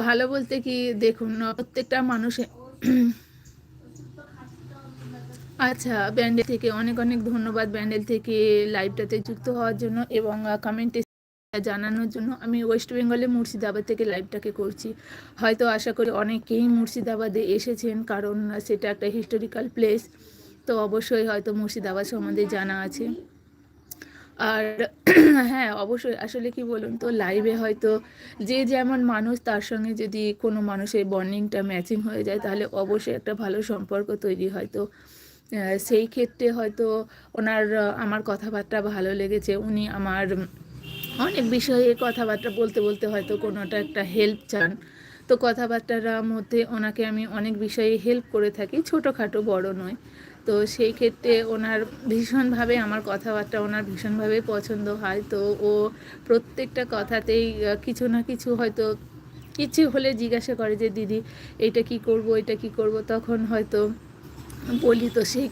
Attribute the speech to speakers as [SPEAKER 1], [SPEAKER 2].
[SPEAKER 1] ভালো বলতে কি, দেখুন প্রত্যেকটা মানুষের আচ্ছা, ব্যান্ডেল থেকে অনেক অনেক ধন্যবাদ, ব্যান্ডেল থেকে লাইভটাতে যুক্ত হওয়ার জন্য এবং কমেন্টে জানানোর জন্য। আমি ওয়েস্ট বেঙ্গলে মুর্শিদাবাদ থেকে লাইভটাকে করছি। হয়তো আশা করি অনেকেই মুর্শিদাবাদে এসেছেন, কারণ সেটা একটা হিস্টোরিক্যাল প্লেস। তো অবশ্যই হয়তো মুর্শিদাবাদ সম্বন্ধে জানা আছে। আর হ্যাঁ, অবশ্যই আসলে কি বলুন তো, লাইভে হয়তো যে যেমন মানুষ তার সঙ্গে যদি কোনো মানুষের বন্ডিংটা ম্যাচিং হয়ে যায়, তাহলে অবশ্যই একটা ভালো সম্পর্ক তৈরি হয়। তো সেই ক্ষেত্রে হয়তো ওনার আমার কথাবার্তা ভালো লেগেছে। উনি আমার অনেক বিষয়ে কথাবার্তা বলতে বলতে হয়তো কোনোটা একটা হেল্প চান। তো কথাবার্তার মধ্যে ওনাকে আমি অনেক বিষয়ে হেল্প করে থাকি, ছোটোখাটো, বড় নয়। তো সেই ক্ষেত্রে ওনার ভীষণভাবে আমার কথাবার্তা ওনার ভীষণভাবে পছন্দ হয়। তো ও প্রত্যেকটা কথাতেই কিছু না কিছু হয়তো কিছু হলে জিজ্ঞাসা করে যে দিদি এটা কি করব, এটা কি করব, তখন হয়তো বলি। তো সেই